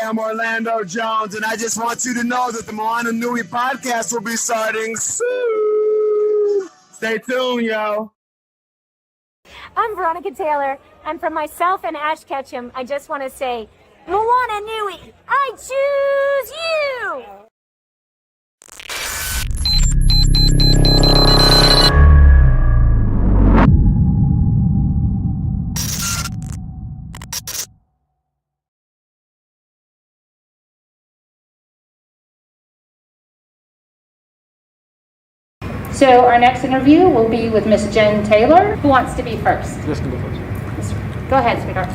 am Orlando Jones, and I just want you to know that the Moana Nui Podcast will be starting soon. Stay tuned, yo. I'm Veronica Taylor, and from myself and Ash Ketchum, I just want to say, Moana Nui, I choose you! So our next interview will be with Miss Jen Taylor. Who wants to be first? Just go first. Go ahead, sweetheart.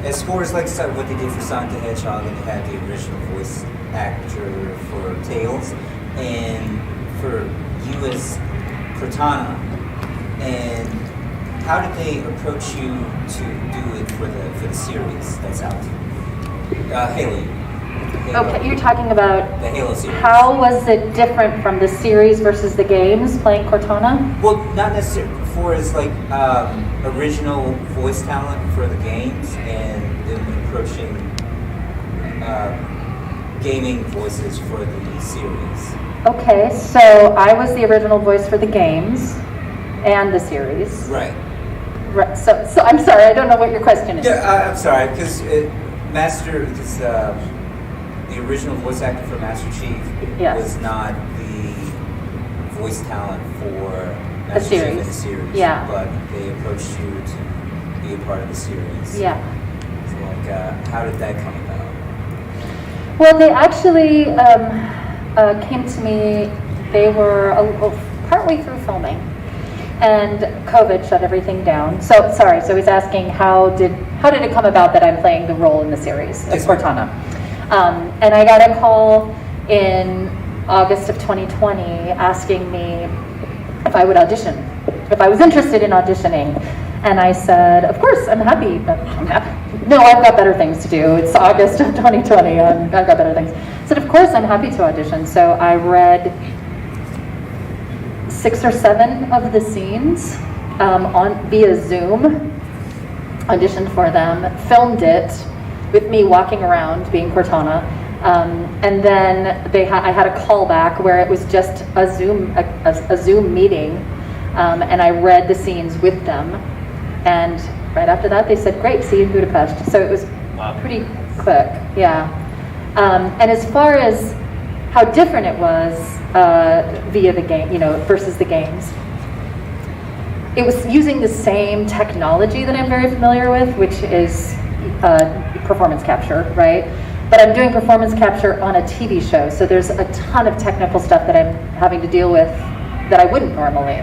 As far as like what they did for Sonic the Hedgehog, and they had the original voice actor for Tails, and for you as Cortana, and how did they approach you to do it for the series that's out? Haley. Okay, you're talking about the Halo series. How was it different from the series versus the games playing Cortana? Well, not necessarily. For as like original voice talent for the games and them approaching gaming voices for the series. Okay, so I was the original voice for the games and the series. Right. Right. So I'm sorry, I don't know what your question is. Yeah, I'm sorry, because the original voice actor for Master Chief was not the voice talent for Master Chief in the series. Yeah. But they approached you to be a part of the series. Yeah. So like, how did that come about? Well, they actually came to me. They were partway through filming, and COVID shut everything down. So he's asking how did it come about that I'm playing the role in the series of Cortana? And I got a call in August of 2020 asking me if I would audition, if I was interested in auditioning. And I said, of course, I'm happy. No, I've got better things to do. It's August of 2020. I've got better things. I said, of course, I'm happy to audition. So I read 6 or 7 of the scenes via Zoom, auditioned for them, filmed it with me walking around being Cortana, and then I had a call back where it was just a Zoom meeting, and I read the scenes with them, and right after that they said, great, see you in Budapest. So it was pretty quick, yeah. And as far as how different it was via the game, versus the games, it was using the same technology that I'm very familiar with, which is performance capture, right? But I'm doing performance capture on a TV show, so there's a ton of technical stuff that I'm having to deal with that I wouldn't normally.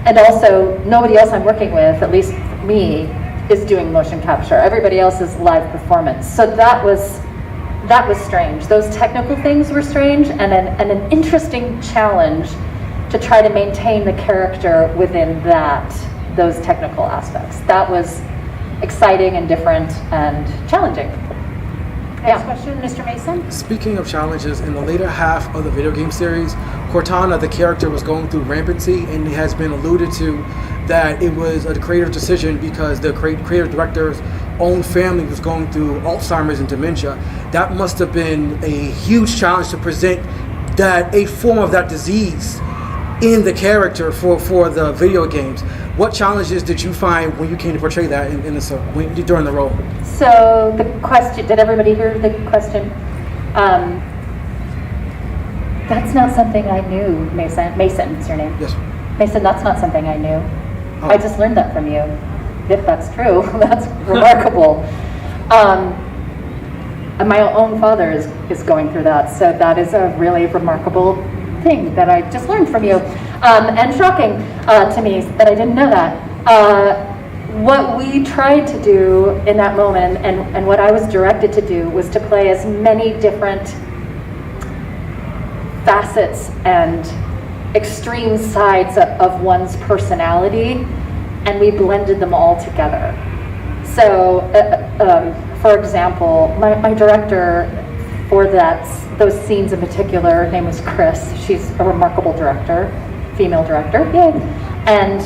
And also, nobody else I'm working with, at least me, is doing motion capture. Everybody else is live performance. So that was strange. Those technical things were strange, and an interesting challenge to try to maintain the character within those technical aspects. That was exciting and different and challenging. Next question, Mr. Mason. Speaking of challenges, in the later half of the video game series, Cortana, the character, was going through rampancy, and it has been alluded to that it was a creative decision because the creative director's own family was going through Alzheimer's and dementia. That must have been a huge challenge to present a form of that disease in the character for the video games. What challenges did you find when you came to portray that during the role? So the question, did everybody hear the question? That's not something I knew, Mason. Mason is your name? Yes. Mason, that's not something I knew. Oh. I just learned that from you. If that's true, that's remarkable. My own father is going through that, so that is a really remarkable thing that I just learned from you, and shocking to me that I didn't know that. What we tried to do in that moment, and what I was directed to do, was to play as many different facets and extreme sides of one's personality, and we blended them all together. So, for example, my director for those scenes in particular, her name was Chris. She's a remarkable director, female director, yay. And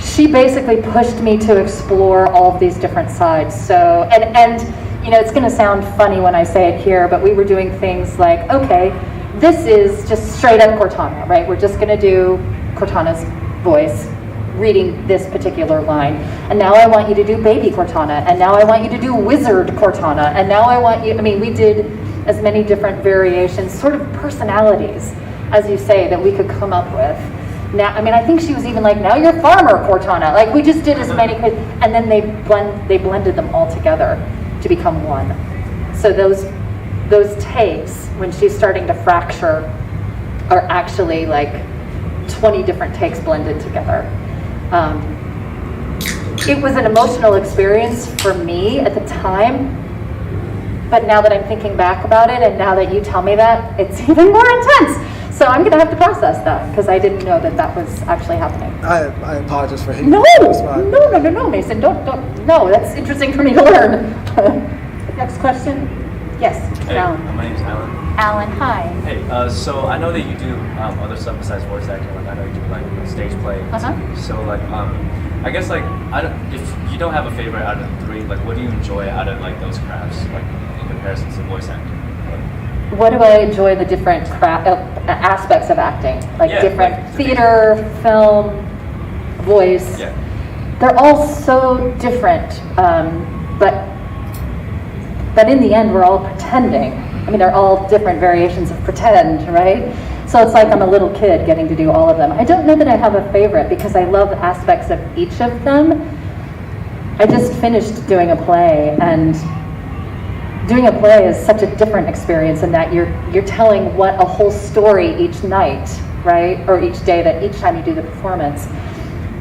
she basically pushed me to explore all of these different sides. So, and you know, it's going to sound funny when I say it here, but we were doing things like, okay, this is just straight up Cortana, right? We're just going to do Cortana's voice reading this particular line. And now I want you to do baby Cortana. And now I want you to do wizard Cortana. And now I want you, I mean, we did as many different variations, sort of personalities, as you say, that we could come up with. Now, I mean, I think she was even like, now you're farmer Cortana. Like, we just did as many, and then they blended them all together to become one. So those takes, when she's starting to fracture, are actually like 20 different takes blended together. It was an emotional experience for me at the time, but now that I'm thinking back about it, and now that you tell me that, it's even more intense. So I'm going to have to process that, because I didn't know that that was actually happening. I apologize for hating. No, Mason, don't. No, that's interesting for me to learn. Next question. Yes, Hey, Alan. my name's Alan. Alan, hi. Hey, so I know that you do other stuff besides voice acting. Like I know you do like stage play. So like I guess like if you don't have a favorite out of the three, like what do you enjoy out of like those crafts, like in comparison to voice acting? What do I enjoy the different aspects of acting? Like different like theater, film, voice. Yeah. They're all so different, but in the end, we're all pretending. I mean, they're all different variations of pretend, right? So it's like I'm a little kid getting to do all of them. I don't know that I have a favorite because I love aspects of each of them. I just finished doing a play, and doing a play is such a different experience in that you're telling a whole story each night, right? Or each day, that each time you do the performance,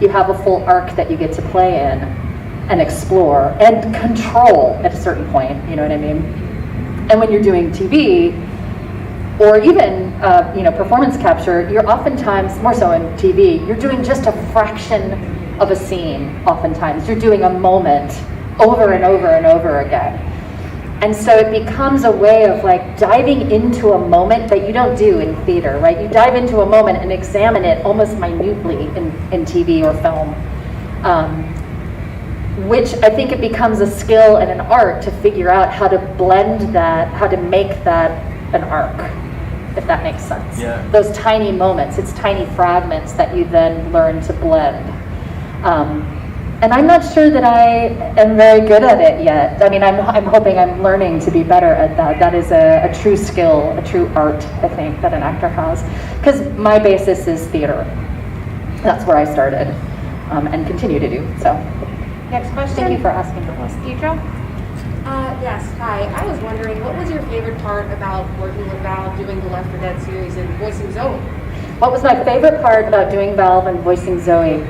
you have a full arc that you get to play in and explore and control at a certain point, you know what I mean? And when you're doing TV, or even performance capture, you're oftentimes, more so in TV, you're doing just a fraction of a scene oftentimes. You're doing a moment over and over and over again. And so it becomes a way of like diving into a moment that you don't do in theater, right? You dive into a moment and examine it almost minutely in TV or film. Which I think it becomes a skill and an art to figure out how to blend that, how to make that an arc, if that makes sense. Yeah. Those tiny moments, it's tiny fragments that you then learn to blend. And I'm not sure that I am very good at it yet. I mean, I'm hoping I'm learning to be better at that. That is a true skill, a true art, I think, that an actor has. Because my basis is theater. That's where I started, and continue to do, so. Next question. Thank you for asking. Deidre? Yes, hi. I was wondering, what was your favorite part about working with Val, doing the Left 4 Dead series, and voicing Zoe? What was my favorite part about doing Valve and voicing Zoe?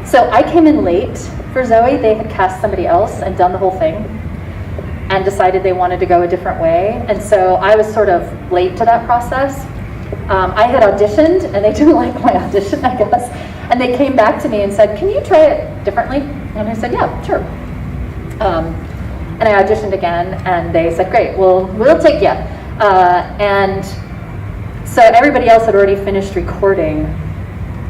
So I came in late for Zoe. They had cast somebody else and done the whole thing and decided they wanted to go a different way. And so I was sort of late to that process. I had auditioned and they didn't like my audition, I guess. And they came back to me and said, can you try it differently? And I said, yeah, sure. And I auditioned again and they said, great, we'll take you. And so everybody else had already finished recording.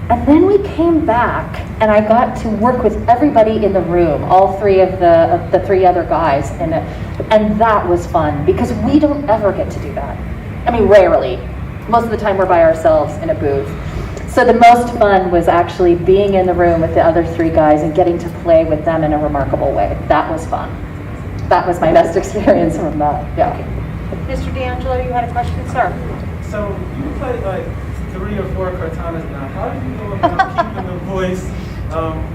And then we came back and I got to work with everybody in the room, all three of the three other guys in it. And that was fun because we don't ever get to do that. I mean, rarely. Most of the time we're by ourselves in a booth. So the most fun was actually being in the room with the other three guys and getting to play with them in a remarkable way. That was fun. That was my best experience from that, yeah. Mr. D'Angelo, you had a question, sir? So you played like 3 or 4 Cortanas now. How do you go about keeping the voice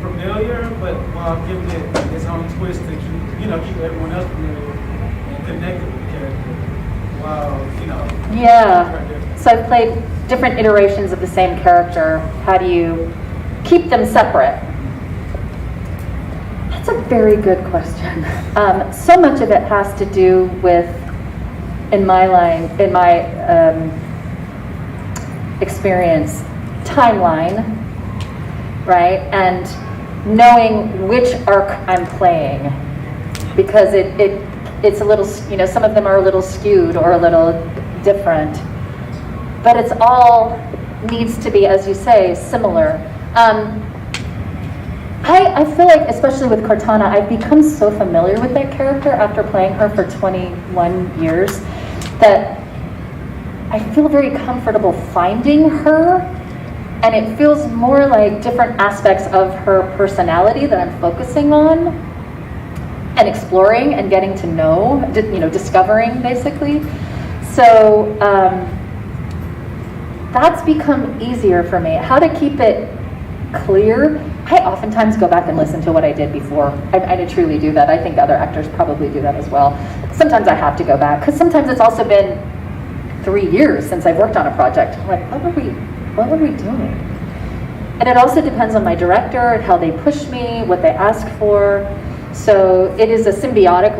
familiar, but while giving it its own twist to keep everyone else familiar and connected with the character? Wow, Yeah, so I've played different iterations of the same character. How do you keep them separate? That's a very good question. So much of it has to do with, in my experience, timeline, right? And knowing which arc I'm playing, because it's a little, some of them are a little skewed or a little different, but it's all needs to be, as you say, similar. I feel like, especially with Cortana, I've become so familiar with that character after playing her for 21 years that I feel very comfortable finding her, and it feels more like different aspects of her personality that I'm focusing on and exploring and getting to know, discovering basically. So that's become easier for me. How to keep it clear, I oftentimes go back and listen to what I did before. I truly do that. I think other actors probably do that as well. Sometimes I have to go back, because sometimes it's also been 3 years since I've worked on a project. I'm like, what were we doing? And it also depends on my director and how they push me, what they ask for. So it is a symbiotic,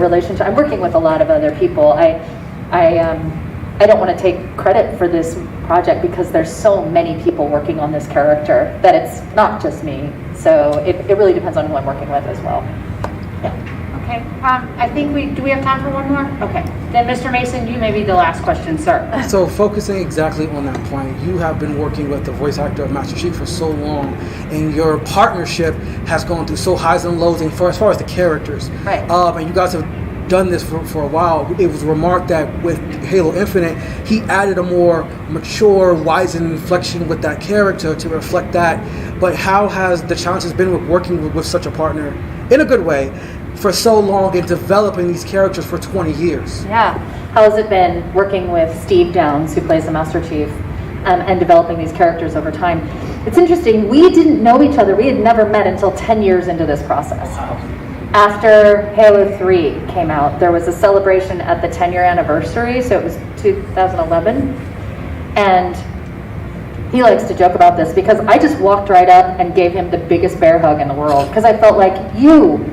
relationship. I'm working with a lot of other people. I don't want to take credit for this project because there's so many people working on this character that it's not just me. So it really depends on who I'm working with as well. Yeah. Okay. I think do we have time for one more? Okay. Then Mr. Mason, you may be the last question, sir. So focusing exactly on that point, you have been working with the voice actor of Master Chief for so long, and your partnership has gone through so highs and lows as far as the characters. Right. And you guys have done this for a while. It was remarked that with Halo Infinite, he added a more mature, wizened inflection with that character to reflect that. But how has the challenges been with working with such a partner, in a good way, for so long and developing these characters for 20 years? Yeah. How has it been working with Steve Downs, who plays the Master Chief, and developing these characters over time? It's interesting. We didn't know each other. We had never met until 10 years into this process. Wow. After Halo 3 came out, there was a celebration at the 10-year anniversary, so it was 2011. And he likes to joke about this because I just walked right up and gave him the biggest bear hug in the world, because I felt like you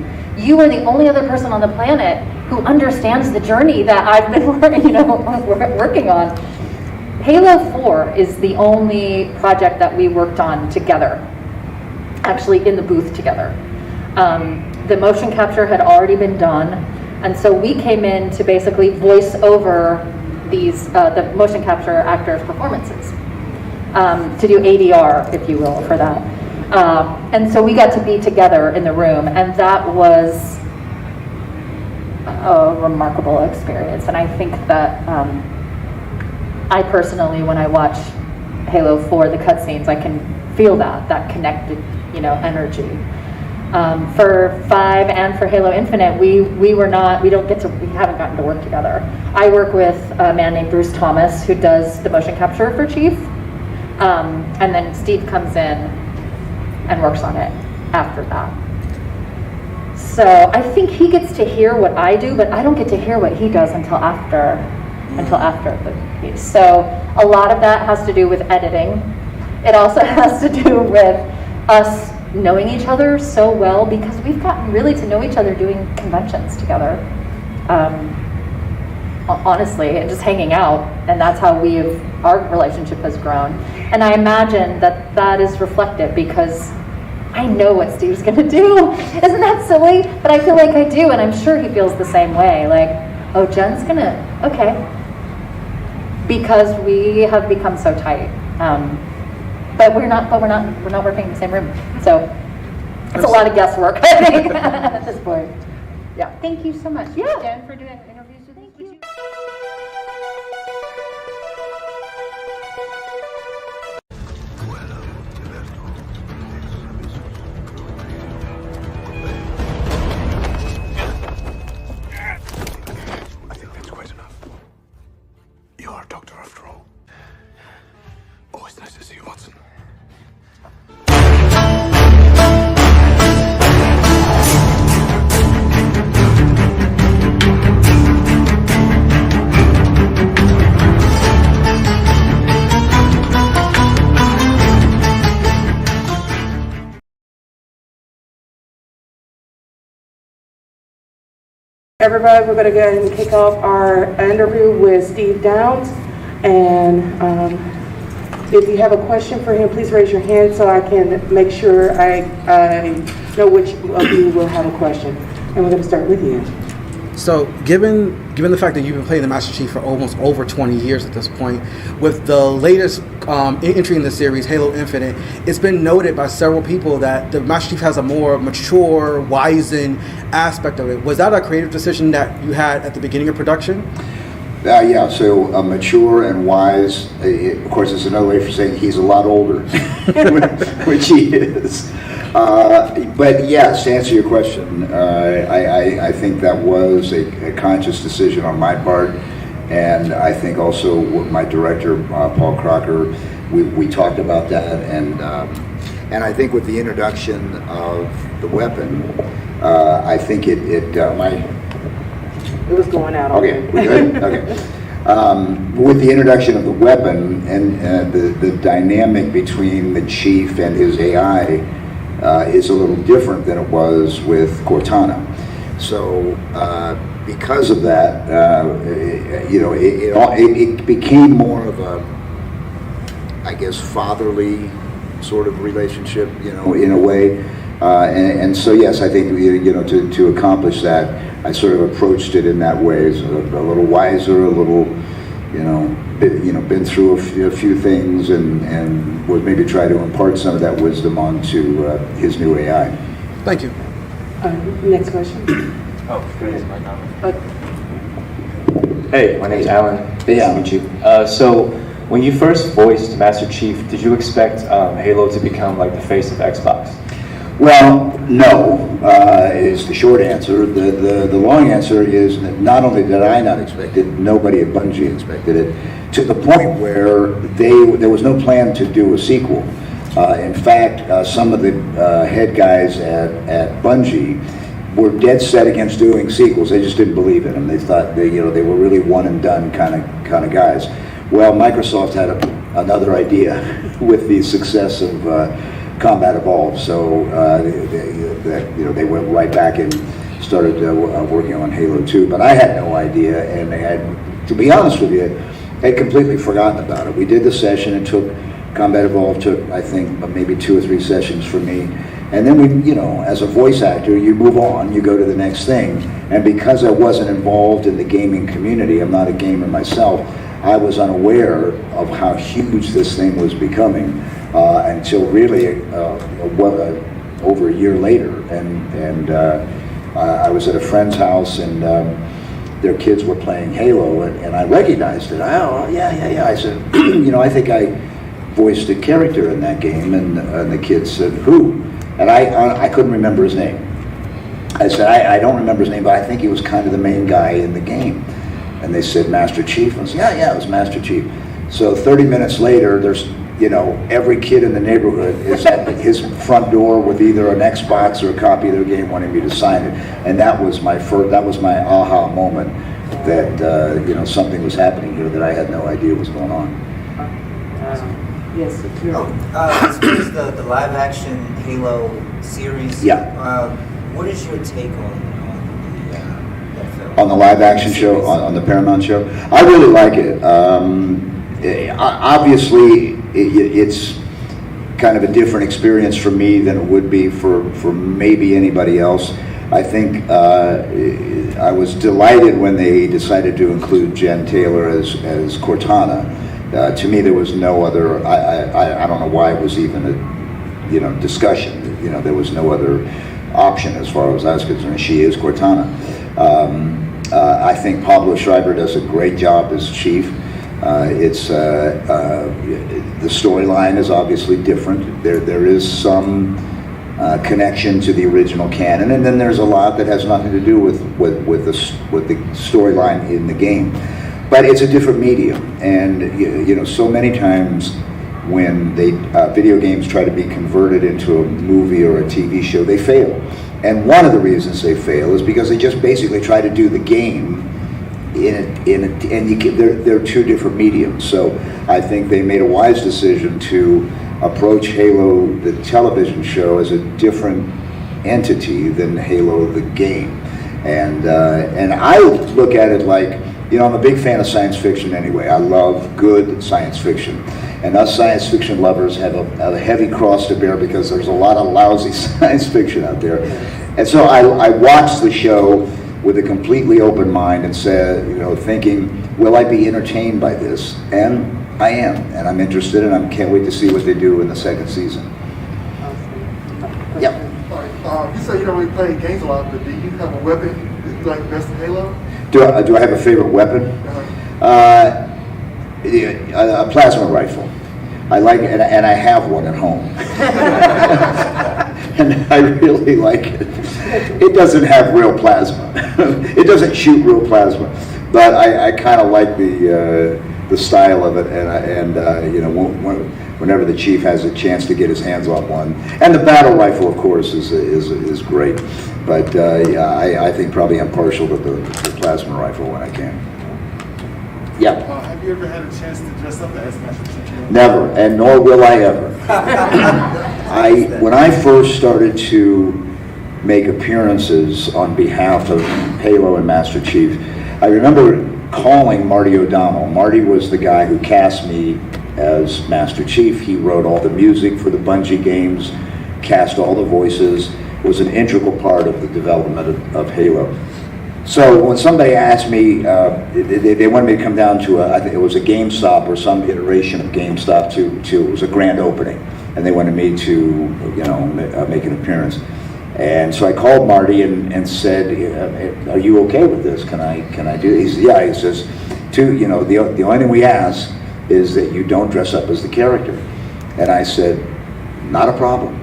are the only other person on the planet who understands the journey that I've been working on. Halo 4 is the only project that we worked on together, actually in the booth together. The motion capture had already been done, and so we came in to basically voice over these the motion capture actors' performances, to do ADR, if you will, for that. And so we got to be together in the room, and that was a remarkable experience. And I think that I personally, when I watch Halo 4, the cutscenes, I can feel that connected, energy. For 5 and for Halo Infinite, we haven't gotten to work together. I work with a man named Bruce Thomas, who does the motion capture for Chief, and then Steve comes in and works on it after that. So I think he gets to hear what I do, but I don't get to hear what he does until after the piece. So a lot of that has to do with editing. It also has to do with us knowing each other so well, because we've gotten really to know each other doing conventions together, honestly, and just hanging out, and that's how our relationship has grown. And I imagine that is reflective, because I know what Steve's gonna do. Isn't that silly? But I feel like I do, and I'm sure he feels the same way. Like, oh, Jen's okay. Because we have become so tight. But we're not working in the same room. So it's a lot of guesswork, I think, at this point. Yeah. Thank you so much, Yeah. Jen, for doing interviews with you. I think that's quite enough. You are a doctor after all. Always nice to see you, Watson. Everybody, we're going to go ahead and kick off our interview with Steve Downs. And if you have a question for him, please raise your hand so I can make sure I know which of you will have a question. And we're going to start with you. So, given the fact that you've been playing the Master Chief for almost over 20 years at this point, with the latest entry in the series, Halo Infinite, it's been noted by several people that the Master Chief has a more mature, wizened aspect of it. Was that a creative decision that you had at the beginning of production? Yeah, so mature and wise, of course, it's another way for saying he's a lot older, which he is. But yes, to answer your question, I think that was a conscious decision on my part, and I think also with my director, Paul Crocker, we talked about that, and I think with the introduction of the weapon, I think it was going out. Okay, we good? Okay. With the introduction of the weapon and the dynamic between the chief and his AI is a little different than it was with Cortana. So because of that, it became more of a, I guess, fatherly sort of relationship, in a way. And so yes, I think to accomplish that, I sort of approached it in that way, a little wiser, a little, been through a few things, and would maybe try to impart some of that wisdom onto his new AI. Thank you. Next question. Hey, my name's Alan. Nice to meet you. So, when you first voiced Master Chief, did you expect Halo to become like the face of Xbox? Well, no, is the short answer. The long answer is that not only did I not expect it, nobody at Bungie expected it, to the point where there was no plan to do a sequel. In fact, some of the head guys at Bungie were dead set against doing sequels. They just didn't believe in them. They thought they were really one and done kind of guys. Well, Microsoft had another idea with the success of Combat Evolved, so they went right back and started working on Halo 2. But I had no idea, and to be honest with you, I had completely forgotten about it. We did the session. It took Combat Evolved took, I think, maybe 2 or 3 sessions for me, and then we, as a voice actor, you move on, you go to the next thing. And because I wasn't involved in the gaming community, I'm not a gamer myself, I was unaware of how huge this thing was becoming. Until really over a year later, and I was at a friend's house, and their kids were playing Halo, and I recognized it. Oh, yeah. I said, I think I voiced a character in that game, and the kids said, who? And I couldn't remember his name. I said, I don't remember his name, but I think he was kind of the main guy in the game. And they said, Master Chief? And I said, yeah, it was Master Chief. So 30 minutes later, there's every kid in the neighborhood is at his front door with either an Xbox or a copy of their game wanting me to sign it. And that was my aha moment that, something was happening here that I had no idea was going on. Yes. As far as the live action Halo series, what is your take on that film? On the live action show, on the Paramount show? I really like it. Obviously, it's kind of a different experience for me than it would be for maybe anybody else. I think I was delighted when they decided to include Jen Taylor as Cortana. To me, there was no other. I don't know why it was even a discussion. There was no other option as far as I was concerned. She is Cortana. I think Pablo Schreiber does a great job as Chief. The storyline is obviously different. There is some connection to the original canon, and then there's a lot that has nothing to do with the storyline in the game. But it's a different medium, and so many times when video games try to be converted into a movie or a TV show, they fail. And one of the reasons they fail is because they just basically try to do the game they're 2 different mediums. So I think they made a wise decision to approach Halo, the television show, as a different entity than Halo, the game. And I look at it like, I'm a big fan of science fiction anyway. I love good science fiction. And us science fiction lovers have a heavy cross to bear because there's a lot of lousy science fiction out there. And so I watched the show with a completely open mind and said, thinking, will I be entertained by this? And I am, and I'm interested, and I can't wait to see what they do in the second season. Yep. You say you don't really play games a lot, but do you have a weapon that you like best in Halo? Do I have a favorite weapon? A plasma rifle. I like it, and I have one at home. And I really like it. It doesn't have real plasma. It doesn't shoot real plasma, but I kind of like the style of it, and whenever the chief has a chance to get his hands on one, and the battle rifle, of course, is great. But I think probably I'm partial to the plasma rifle when I can. Yeah. Have you ever had a chance to dress up as Master Chief? Never, and nor will I ever. When I first started to make appearances on behalf of Halo and Master Chief, I remember calling Marty O'Donnell. Marty was the guy who cast me as Master Chief. He wrote all the music for the Bungie games, cast all the voices, was an integral part of the development of Halo. So when somebody asked me, they wanted me to come down to I think it was a GameStop or some iteration of GameStop to it was a grand opening, and they wanted me to, make an appearance. And so I called Marty and said, "Are you okay with this? Can I do this?" He said, "Yeah." He says, the only thing we ask is that you don't dress up as the character." And I said, "Not a problem."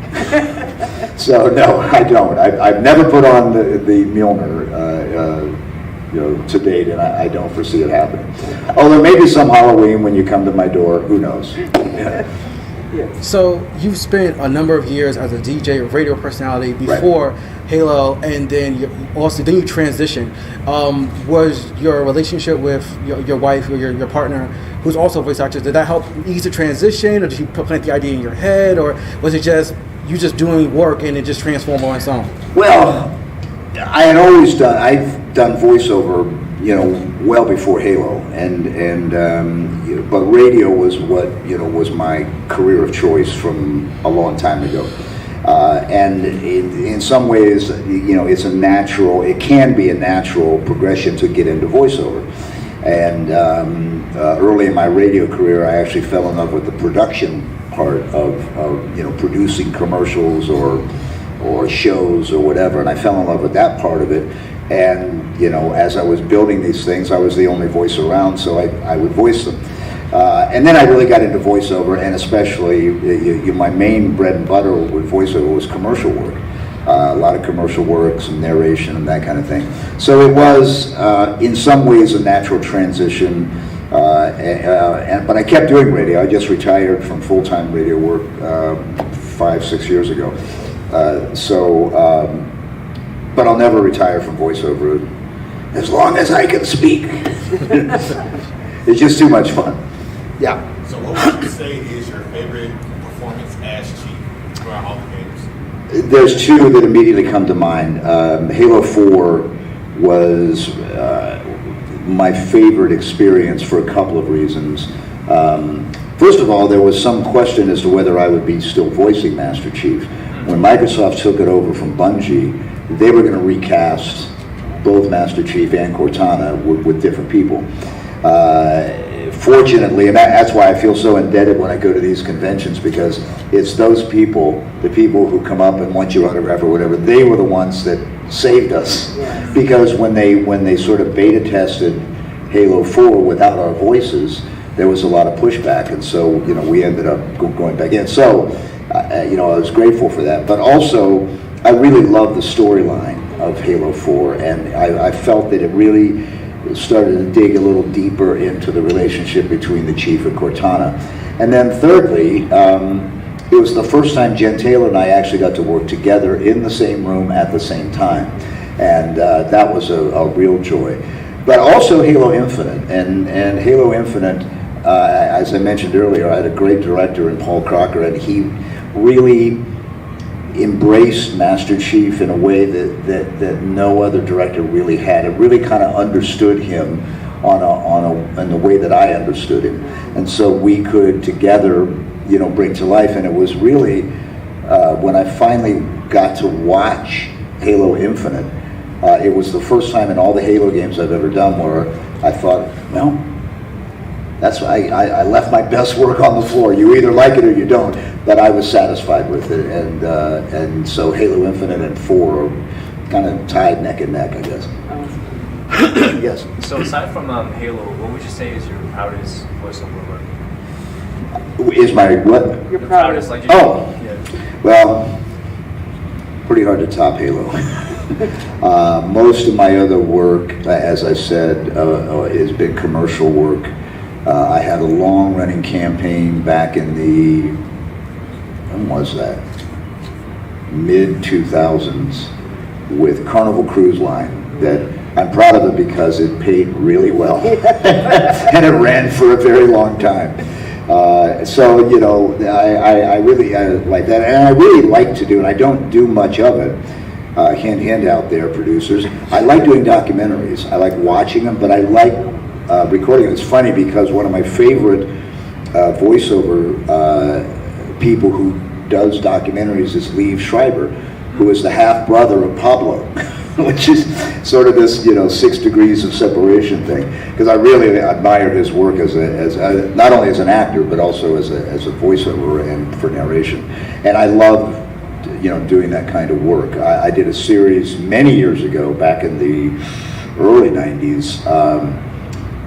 So no, I don't. I've never put on the Mjolnir, to date, and I don't foresee it happening. Although maybe some Halloween when you come to my door, who knows? So you've spent a number of years as a DJ or radio personality before Halo, and then you transitioned. Was your relationship with your wife or your partner, who's also a voice actor, did that help ease the transition, or did you plant the idea in your head, or was it just you just doing work and it just transformed on its own? Well, I've done voiceover, well before Halo, but radio was what was my career of choice from a long time ago, and in some ways, it can be a natural progression to get into voiceover, and early in my radio career, I actually fell in love with the production part of producing commercials or shows or whatever, and I fell in love with that part of it. And as I was building these things, I was the only voice around, so I would voice them. And then I really got into voiceover, and especially my main bread and butter with voiceover was commercial work. A lot of commercial work, some narration and that kind of thing. So it was, in some ways, a natural transition. But I kept doing radio. I just retired from full-time radio work 5-6 years ago. But I'll never retire from voiceover as long as I can speak. It's just too much fun. Yeah. So what would you say is your favorite performance as Chief throughout all the games? There's two that immediately come to mind. Halo 4 was my favorite experience for a couple of reasons. First of all, there was some question as to whether I would be still voicing Master Chief. When Microsoft took it over from Bungie, they were going to recast both Master Chief and Cortana with different people. Fortunately, and that's why I feel so indebted when I go to these conventions, because it's those people, the people who come up and want your autograph or whatever, they were the ones that saved us. Yes. Because when they sort of beta tested Halo 4 without our voices, there was a lot of pushback, and so we ended up going back in. So I was grateful for that, but also I really loved the storyline of Halo 4, and I felt that it really started to dig a little deeper into the relationship between the Chief and Cortana. And then thirdly, it was the first time Jen Taylor and I actually got to work together in the same room at the same time, and that was a real joy. But also Halo Infinite, and Halo Infinite, as I mentioned earlier, I had a great director in Paul Crocker, and he really embraced Master Chief in a way that no other director really had. It really kind of understood him in the way that I understood him, and so we could together, bring to life. And it was really when I finally got to watch Halo Infinite, It was the first time in all the Halo games I've ever done where I thought, well, that's I left my best work on the floor. You either like it or you don't, but I was satisfied with it, and so Halo Infinite and 4 are kind of tied neck and neck, I guess. Yes. So aside from Halo, what would you say is your proudest voiceover work? Is my what? Your proudest, like yeah. Well, pretty hard to top Halo. Most of my other work, as I said, has been commercial work. I had a long-running campaign back in the, when was that? Mid-2000s with Carnival Cruise Line. That I'm proud of it because it paid really well, and it ran for a very long time. So, you know, I really like that, and I really like to do, and I don't do much of it. Hint out there, producers. I like doing documentaries. I like watching them, but I like recording them. It's funny because one of my favorite voiceover people who does documentaries is Liev Schreiber, who is the half brother of Pablo. Which is sort of this, 6 degrees of separation thing. Because I really admire his work as not only as an actor, but also as a voiceover and for narration. And I love, doing that kind of work. I did a series many years ago, back in the early 90s,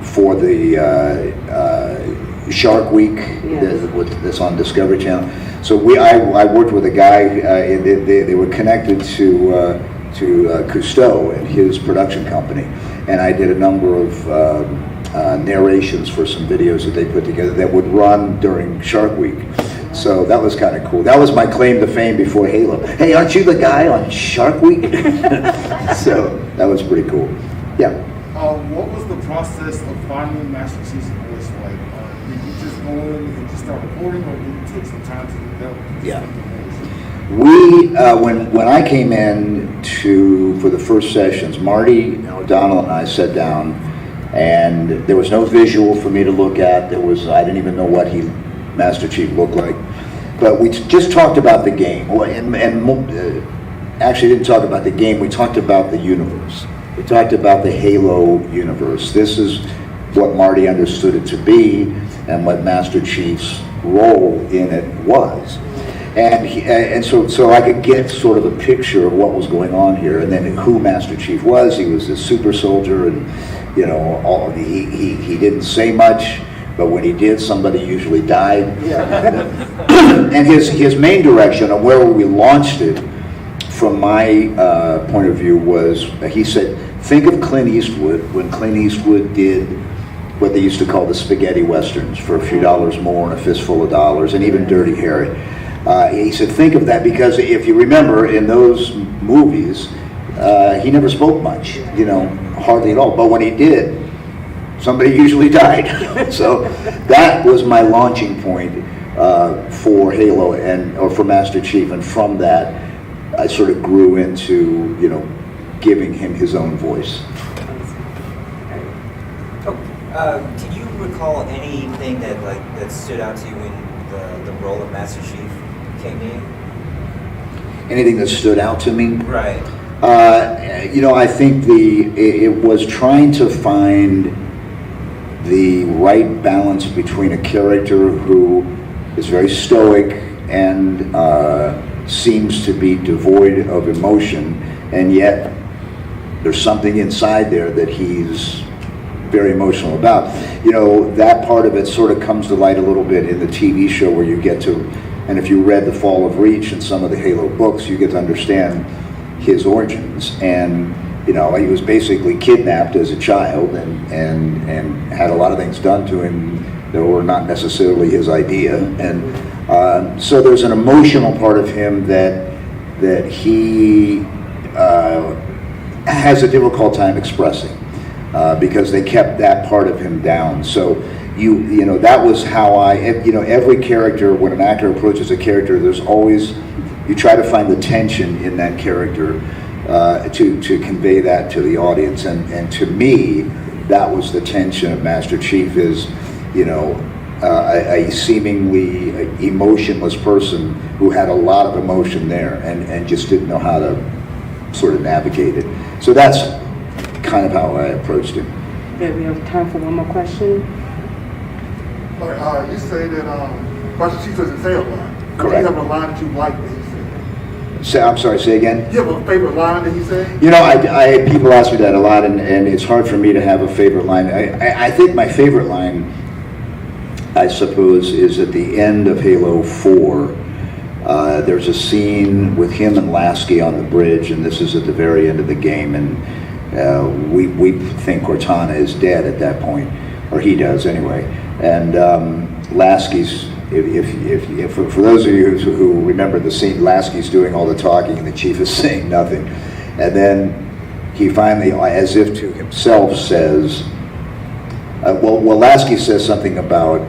for the Shark Week that's on Discovery Channel. So I worked with a guy, they were connected to Cousteau and his production company, and I did a number of narrations for some videos that they put together that would run during Shark Week. So that was kind of cool. That was my claim to fame before Halo. Hey, aren't you the guy on Shark Week? So that was pretty cool. Yeah. What was the process of finding Master Chief's voice like? Did you just go in and just start recording, or did it take some time to develop? Yeah. When I came in for the first sessions, Marty O'Donnell and I sat down, and there was no visual for me to look at. I didn't even know what Master Chief looked like, but we just talked about the game, and actually didn't talk about the game. We talked about the universe. We talked about the Halo universe. This is what Marty understood it to be, and what Master Chief's role in it was. And so I could get sort of a picture of what was going on here, and then who Master Chief was. He was a super soldier, and he didn't say much, but when he did, somebody usually died. And his main direction on where we launched it, from my point of view, was he said, think of Clint Eastwood when Clint Eastwood did what they used to call the spaghetti westerns for a few dollars more and a fistful of dollars, and even Dirty Harry. He said, think of that, because if you remember, in those movies, he never spoke much, hardly at all. But when he did, somebody usually died. So that was my launching point for Halo or for Master Chief. And from that, I sort of grew into, giving him his own voice. Can you recall anything that stood out to you in the role of Master Chief? Anything that stood out to me? Right. I think it was trying to find the right balance between a character who is very stoic and seems to be devoid of emotion, and yet there's something inside there that he's very emotional about. That part of it sort of comes to light a little bit in the TV show, where you get to, and if you read The Fall of Reach and some of the Halo books, you get to understand his origins. And he was basically kidnapped as a child and had a lot of things done to him that were not necessarily his idea. And so there's an emotional part of him that he has a difficult time expressing, because they kept that part of him down. So that was how every character, when an actor approaches a character, there's always, you try to find the tension in that character to convey that to the audience. And to me, that was the tension of Master Chief, is, a seemingly emotionless person who had a lot of emotion there and just didn't know how to sort of navigate it. So that's kind of how I approached it. Okay, we have time for one more question. You say that Master Chief doesn't say a lot. Correct. Do you have a line that you like that he said? I'm sorry, say again? You have a favorite line that he said? You know, I people ask me that a lot, and it's hard for me to have a favorite line. I think my favorite line, I suppose, is at the end of Halo 4. There's a scene with him and Lasky on the bridge, and this is at the very end of the game, and we think Cortana is dead at that point, or he does anyway. And Lasky's, if for those of you who remember the scene, Lasky's doing all the talking and the chief is saying nothing. And then he finally, as if to himself, says, Lasky says something about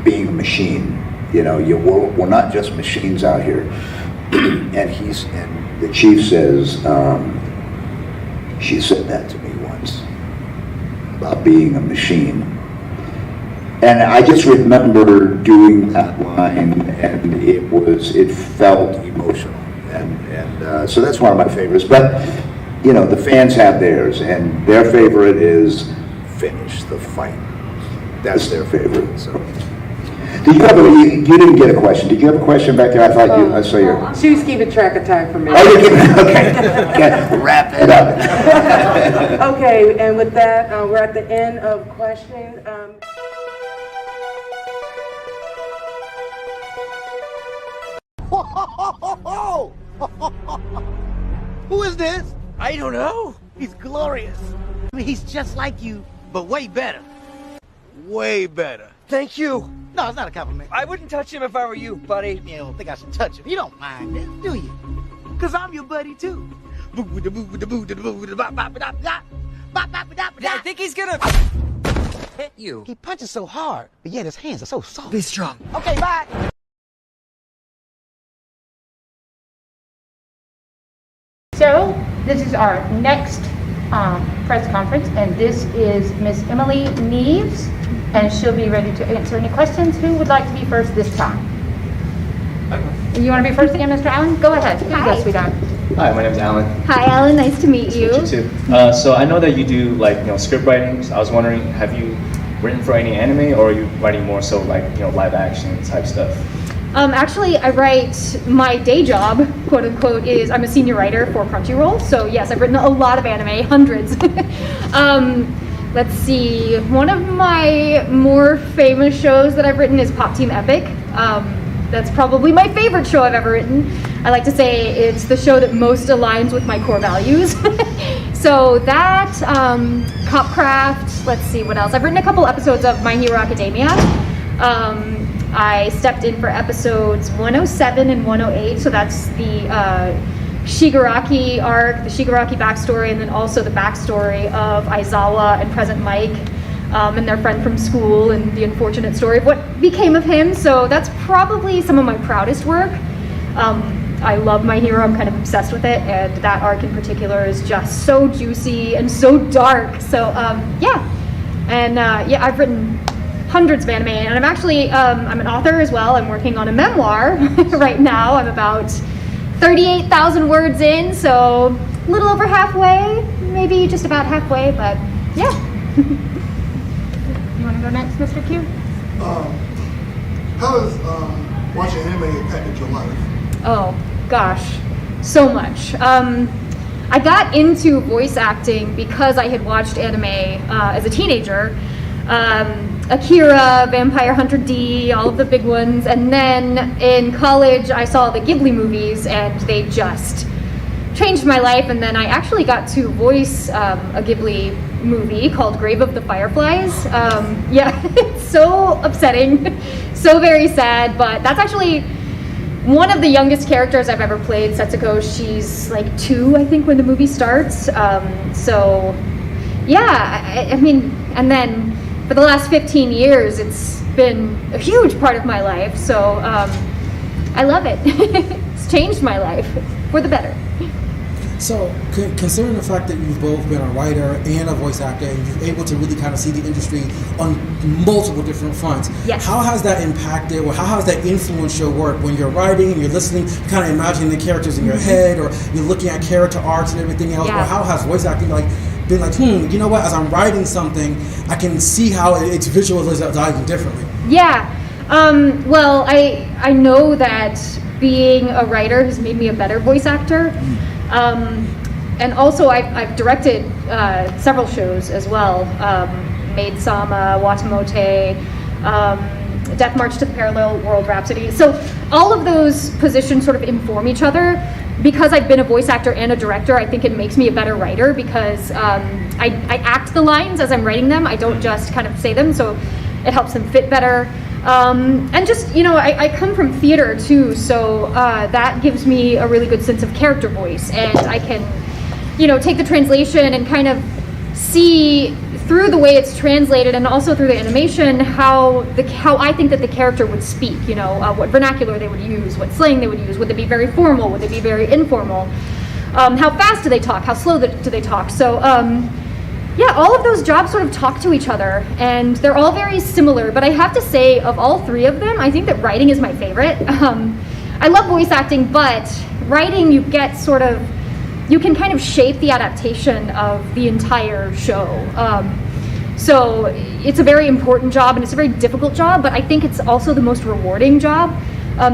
being a machine. You know, we're not just machines out here. And the chief says, she said that to me once, about being a machine. And I just remember doing that line, and it felt emotional. And so that's one of my favorites. But, you know, the fans have theirs, and their favorite is finish the fight. That's their favorite, so. You didn't get a question. Did you have a question back there? I thought I saw your. She was keeping track of time for me. Oh, you're keeping, okay. Wrap it up. Okay, and with that, we're at the end of questions. Who is this? I don't know. He's glorious. I mean, he's just like you, but way better. Way better. Thank you. No, it's not a compliment. I wouldn't touch him if I were you, buddy. You don't think I should touch him. You don't mind this, do you? Because I'm your buddy, too. I think he's gonna hit you. He punches so hard, but yet his hands are so soft. Be strong. Okay, bye. So this is our next press conference, and this is Miss Emily Neves, and she'll be ready to answer any questions. Who would like to be first this time? You want to be first again, Mr. Allen? Go ahead. Yes, we got. Hi, my name's Alan. Hi, Alan. Nice to meet you. Nice to meet you too. So I know that you do script writing. So I was wondering, have you written for any anime, or are you writing more so live action type stuff? Actually, I write, my day job, quote unquote, is I'm a senior writer for Crunchyroll. So yes, I've written a lot of anime, hundreds. Let's see, one of my more famous shows that I've written is Pop Team Epic. That's probably my favorite show I've ever written. I like to say it's the show that most aligns with my core values. So that, Copcraft, let's see what else. I've written a couple episodes of My Hero Academia. I stepped in for episodes 107 and 108, so that's the Shigaraki arc, the Shigaraki backstory, and then also the backstory of Aizawa and Present Mike and their friend from school, and the unfortunate story of what became of him. So that's probably some of my proudest work. I love My Hero, I'm kind of obsessed with it, and that arc in particular is just so juicy and so dark. So yeah, and I've written hundreds of anime, and I'm actually, I'm an author as well. I'm working on a memoir right now. I'm about 38,000 words in, so a little over halfway, maybe just about halfway, but yeah. You want to go next, Mr. Q? How does watching anime impact your life? Oh, gosh, so much. I got into voice acting because I had watched anime as a teenager. Akira, Vampire Hunter D, all of the big ones. And then in college, I saw the Ghibli movies, and they just changed my life. And then I actually got to voice a Ghibli movie called Grave of the Fireflies. Yeah, it's so upsetting, so very sad, but that's actually one of the youngest characters I've ever played, Setsuko. She's like 2, I think, when the movie starts. So yeah, I mean, and then for the last 15 years, it's been a huge part of my life, so I love it. It's changed my life for the better. So, considering the fact that you've both been a writer and a voice actor, and you're able to really kind of see the industry on multiple different fronts, yes. How has that impacted, or how has that influenced your work when you're writing and you're listening, kind of imagining the characters in your head, or you're looking at character arcs and everything else, Yeah. or how has voice acting been like, you know what, as I'm writing something, I can see how it's visualizing differently? Yeah. Well, I know that being a writer has made me a better voice actor. And also I've directed several shows as well. Maid Sama, Watamote, Death March to the Parallel World Rhapsody. So all of those positions sort of inform each other. Because I've been a voice actor and a director, I think it makes me a better writer because I act the lines as I'm writing them. I don't just kind of say them, so it helps them fit better. And just, I come from theater too, so that gives me a really good sense of character voice, and I can, take the translation and kind of see through the way it's translated and also through the animation how I think that the character would speak, what vernacular they would use, what slang they would use, would they be very formal, would they be very informal, how fast do they talk, how slow do they talk. So yeah, all of those jobs sort of talk to each other, and they're all very similar, but I have to say, of all three of them, I think that writing is my favorite. I love voice acting, but writing, you can kind of shape the adaptation of the entire show. So it's a very important job, and it's a very difficult job, but I think it's also the most rewarding job.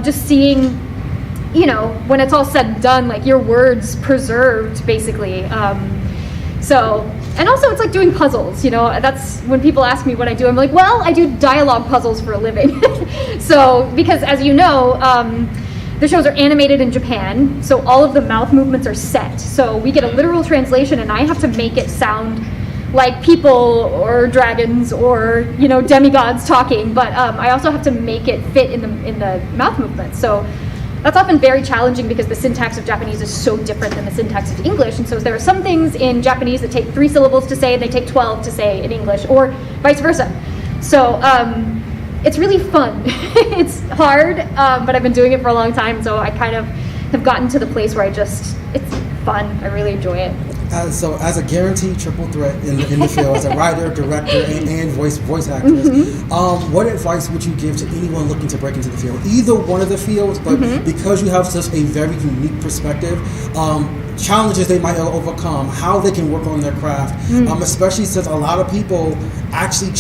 Just seeing, when it's all said and done, like your words preserved, basically. And also it's like doing puzzles, that's when people ask me what I do, I'm like, well, I do dialogue puzzles for a living. So, because as you know, the shows are animated in Japan, so all of the mouth movements are set. So we get a literal translation, and I have to make it sound like people or dragons or, demigods talking, but I also have to make it fit in the mouth movements. So that's often very challenging because the syntax of Japanese is so different than the syntax of English. And so there are some things in Japanese that take 3 syllables to say and they take 12 to say in English, or vice versa. So it's really fun. It's hard, but I've been doing it for a long time. So I kind of have gotten to the place where it's fun. I really enjoy it. So as a guaranteed triple threat in the field, as a writer, director, and voice actress, what advice would you give to anyone looking to break into the field? Either one of the fields, but because you have such a very unique perspective, challenges they might overcome, how they can work on their craft, especially since a lot of people actually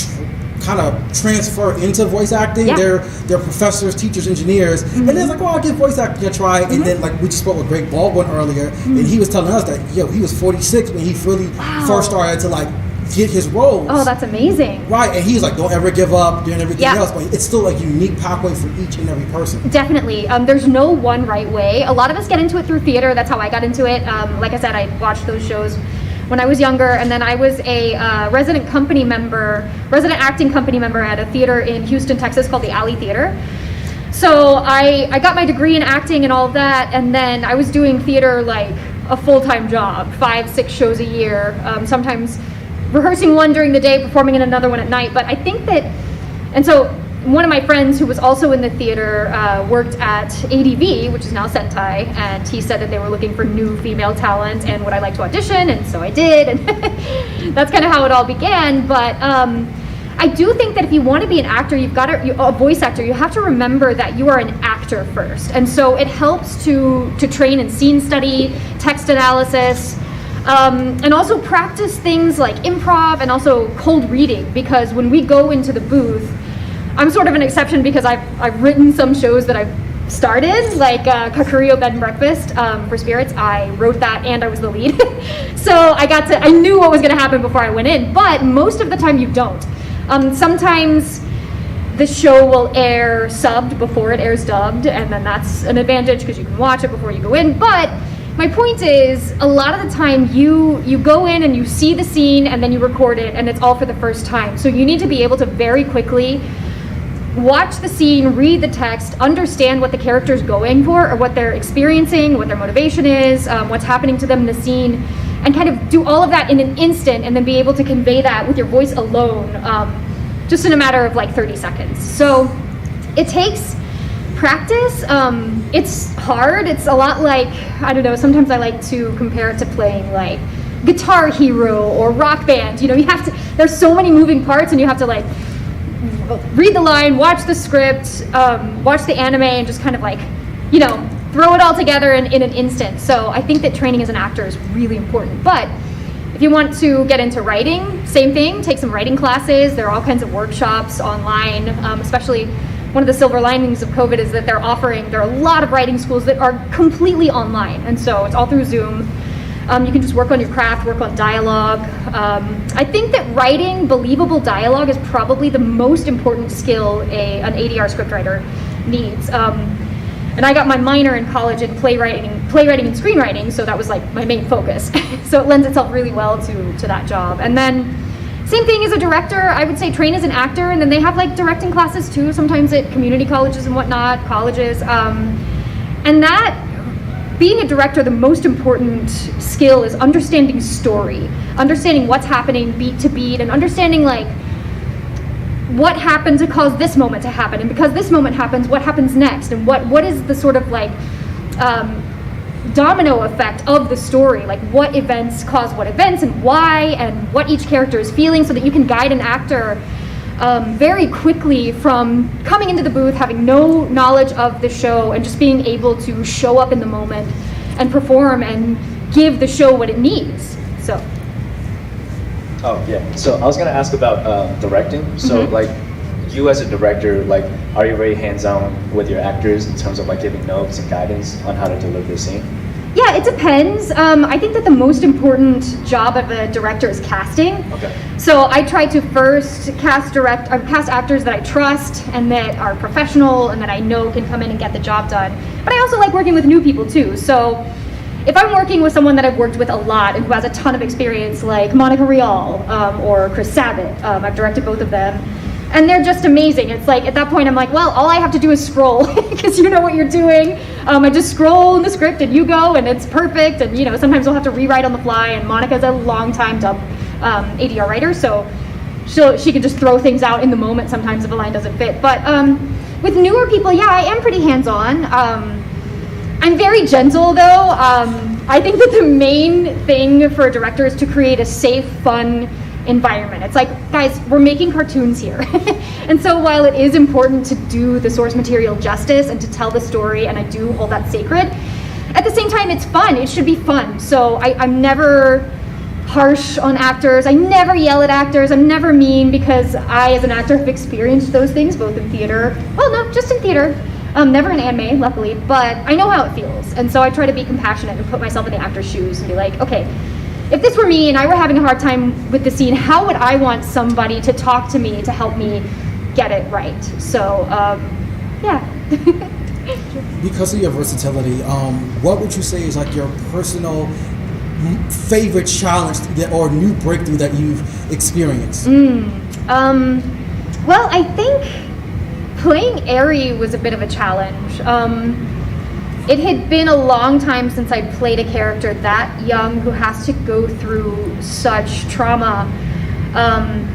kind of transfer into voice acting. Yeah. They're professors, teachers, engineers, and they're like, well, I'll give voice acting a try. And then, like, we just spoke with Greg Baldwin earlier, and he was telling us that, he was 46 when he really first started to, like, get his roles. Oh, that's amazing. Right, and he's like, don't ever give up, doing everything else, but it's still a unique pathway for each and every person. Definitely. There's no one right way. A lot of us get into it through theater. That's how I got into it. Like I said, I watched those shows when I was younger, and then I was a resident acting company member at a theater in Houston, Texas called the Alley Theater. So I got my degree in acting and all of that, and then I was doing theater like a full-time job, 5-6 shows a year, sometimes rehearsing one during the day, performing in another one at night. But I think that, and so one of my friends who was also in the theater worked at ADV, which is now Sentai, and he said that they were looking for new female talent and would I like to audition, and so I did, and that's kind of how it all began. But I do think that if you want to be an actor, a voice actor, you have to remember that you are an actor first, and so it helps to train in scene study, text analysis, and also practice things like improv and also cold reading, because when we go into the booth, I'm sort of an exception because I've written some shows that I've started, like Kakurio Bed and Breakfast for Spirits. I wrote that and I was the lead. So I knew what was going to happen before I went in, but most of the time you don't. Sometimes the show will air subbed before it airs dubbed, and then that's an advantage because you can watch it before you go in. But my point is, a lot of the time you go in and you see the scene and then you record it, and it's all for the first time. So you need to be able to very quickly watch the scene, read the text, understand what the character's going for or what they're experiencing, what their motivation is, what's happening to them in the scene, and kind of do all of that in an instant, and then be able to convey that with your voice alone, just in a matter of like 30 seconds. So it takes practice, it's hard. It's a lot like, I don't know, sometimes I like to compare it to playing like Guitar Hero or Rock Band. You know, you have to, there's so many moving parts and you have to like read the line, watch the script, watch the anime, and just kind of like, you know, throw it all together in an instant. So I think that training as an actor is really important. But if you want to get into writing, same thing, take some writing classes. There are all kinds of workshops online, especially one of the silver linings of COVID is that there are a lot of writing schools that are completely online. And so it's all through Zoom. You can just work on your craft, work on dialogue. I think that writing believable dialogue is probably the most important skill an ADR scriptwriter needs. And I got my minor in college in playwriting and screenwriting, so that was like my main focus. So it lends itself really well to that job. And then same thing as a director, I would say train as an actor, and then they have like directing classes too, sometimes at community colleges and whatnot, colleges. And that, being a director, the most important skill is understanding story, understanding what's happening beat to beat, and understanding like what happened to cause this moment to happen, and because this moment happens, what happens next, and what is the sort of like domino effect of the story, like what events cause what events and why, and what each character is feeling, so that you can guide an actor very quickly from coming into the booth, having no knowledge of the show, and just being able to show up in the moment and perform and give the show what it needs. So. Oh yeah. So I was gonna ask about directing. So like, you as a director, like, are you very hands-on with your actors in terms of like giving notes and guidance on how to deliver the scene? Yeah, it depends. I think that the most important job of a director is casting. Okay. So I try to first cast actors that I trust and that are professional and that I know can come in and get the job done. But I also like working with new people too. So if I'm working with someone that I've worked with a lot and who has a ton of experience, like Monica Rial or Chris Sabat, I've directed both of them, and they're just amazing. It's like, at that point, I'm like, well, all I have to do is scroll, because you know what you're doing. I just scroll in the script and you go, and it's perfect. And you know, sometimes we'll have to rewrite on the fly, and Monica's a long-time dub ADR writer, so she can just throw things out in the moment sometimes if a line doesn't fit. But with newer people, yeah, I am pretty hands-on. I'm very gentle though. I think that the main thing for a director is to create a safe, fun environment. It's like, guys, we're making cartoons here. And so while it is important to do the source material justice and to tell the story, and I do hold that sacred, at the same time, it's fun. It should be fun. So I'm never harsh on actors. I never yell at actors. I'm never mean, because I, as an actor, have experienced those things, both in theater, well, no, just in theater. Never in anime, luckily, but I know how it feels. And so I try to be compassionate and put myself in the actor's shoes and be like, okay, if this were me and I were having a hard time with the scene, how would I want somebody to talk to me to help me get it right? So, yeah. Because of your versatility, what would you say is like your personal favorite challenge or new breakthrough that you've experienced? Well, I think playing Eri was a bit of a challenge. It had been a long time since I'd played a character that young who has to go through such trauma.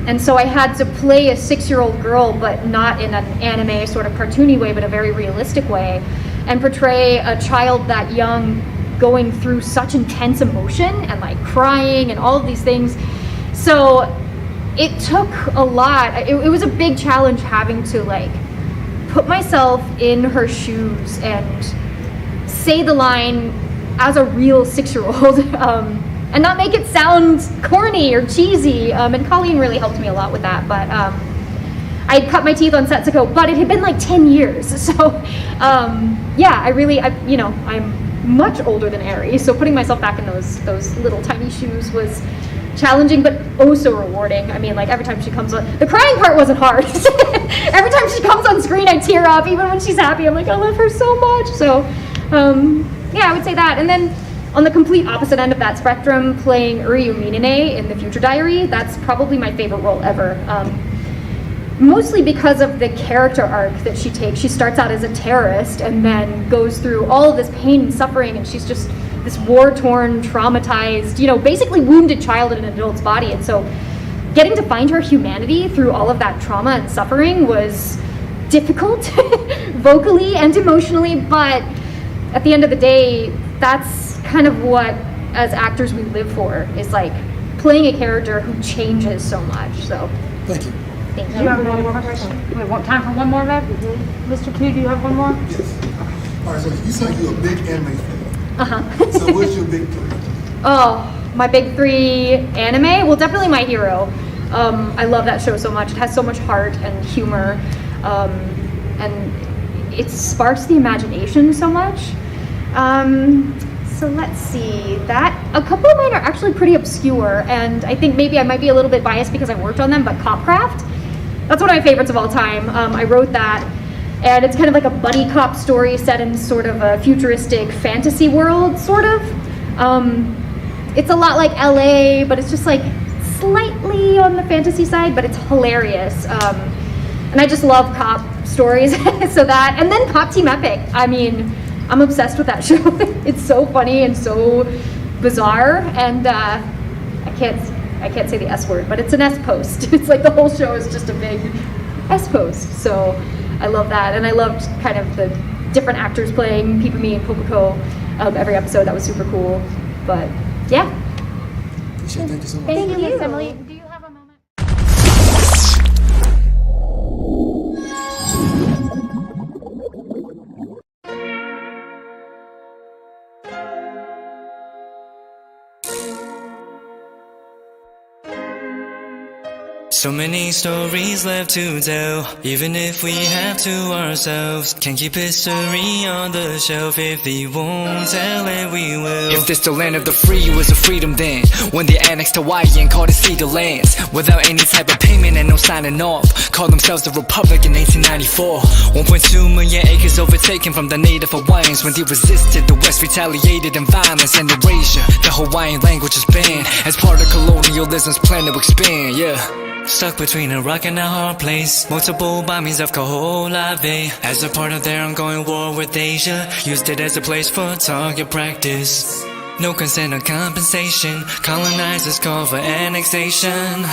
And so I had to play a 6-year-old girl, but not in an anime sort of cartoony way, but a very realistic way, and portray a child that young going through such intense emotion and like crying and all of these things. So it took a lot. It was a big challenge having to like put myself in her shoes and say the line as a real 6-year-old, and not make it sound corny or cheesy. And Colleen really helped me a lot with that. But I had cut my teeth on Setsuko, but it had been like 10 years. So yeah, I'm much older than Eri, so putting myself back in those little tiny shoes was challenging, but oh so rewarding. I mean, like every time she comes on, the crying part wasn't hard. Every time she comes on screen, I tear up. Even when she's happy, I'm like, I love her so much. So yeah, I would say that. And then on the complete opposite end of that spectrum, playing Uryu Minane in The Future Diary, that's probably my favorite role ever. Mostly because of the character arc that she takes. She starts out as a terrorist and then goes through all of this pain and suffering, and she's just this war-torn, traumatized, basically wounded child in an adult's body. And so getting to find her humanity through all of that trauma and suffering was difficult vocally and emotionally, but at the end of the day, that's kind of what, as actors, we live for, is like playing a character who changes so much. So thank you. Thank Do you have one more question? We have time for one more, Rev? Mr. Q, do you have one more? Yes. All right, so you said you're a big anime fan. Uh-huh. So what's your big three? Oh, my big three anime? Well, definitely My Hero. I love that show so much. It has so much heart and humor. And it sparks the imagination so much. So let's see, a couple of mine are actually pretty obscure, and I think maybe I might be a little bit biased because I worked on them, but Copcraft, that's one of my favorites of all time. I wrote that, and it's kind of like a buddy cop story set in sort of a futuristic fantasy world, sort of. It's a lot like LA, but it's just like slightly on the fantasy side, but it's hilarious. And I just love cop stories, so that, and then Cop Team Epic. I mean, I'm obsessed with that show. It's so funny and so bizarre, and I can't say the S word, but it's an S post. It's like the whole show is just a big S post. So I love that, and I loved kind of the different actors playing Pipami and Popoko every episode. That was super cool. But yeah. Thank you so much. Thank you, Miss Emily. Do you have a moment? So many stories left to tell, even if we have to ourselves. Can't keep history on the shelf. If we won't tell it, we will. If this the land of the free, was a freedom then, when they annexed Hawaii and called it Cedar Lands, without any type of payment and no signing off, called themselves the Republic in 1894. 1.2 million acres overtaken from the native Hawaiians. When they resisted, the West retaliated in violence and erasure. The Hawaiian language is banned as part of colonialism's plan to expand, yeah. Stuck between a rock and a hard place. Multiple bombings of Kaho'olawe as a part of their ongoing war with Asia. Used it as a place for target practice. No consent or compensation. Colonizers call for annexation.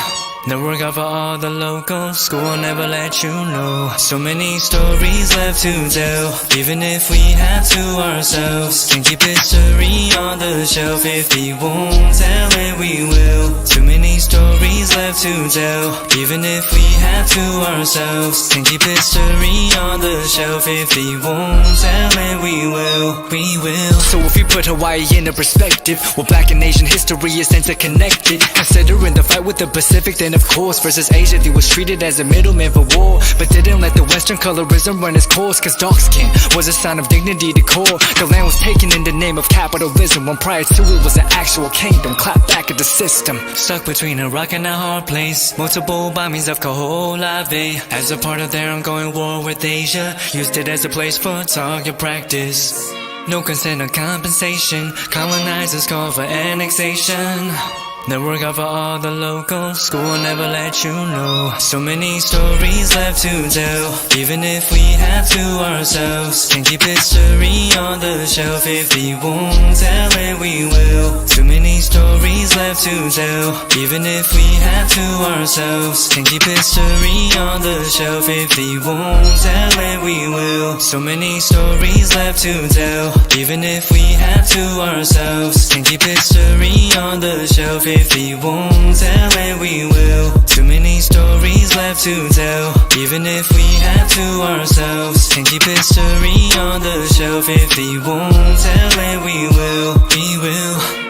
The work of all the locals. School will never let you know. So many stories left to tell, even if we have to ourselves. Can't keep history on the shelf. If we won't tell it, we will. Too many stories left to tell, even if we have to ourselves. Can't keep history on the shelf. If we won't tell it, we will. We will. So if you put Hawaii into perspective, well, Black and Asian history is interconnected. Considering the fight with the Pacific, then of course, versus Asia, they was treated as a middleman for war, but didn't let the Western colorism run its course, cause dark skin was a sign of dignity to core. The land was taken in the name of capitalism, when prior to it was an actual kingdom. Clap back at the system. Stuck between a rock and a hard place. Multiple bombings of Kaho'olawe as a part of their ongoing war with Asia. Used it as a place for target practice. No consent or compensation. Colonizers call for annexation. The work of all the locals. School will never let you know. So many stories left to tell, even if we have to ourselves. Can't keep history on the shelf. If we won't tell it, we will. Too many stories left to tell, even if we have to ourselves. Can't keep history on the shelf. If we won't tell it, we will. So many stories left to tell, even if we have to ourselves. Can't keep history on the shelf. If we won't tell it, we will. Too many stories left to tell, even if we have to ourselves. Can't keep history on the shelf. If we won't tell it, we will. We will.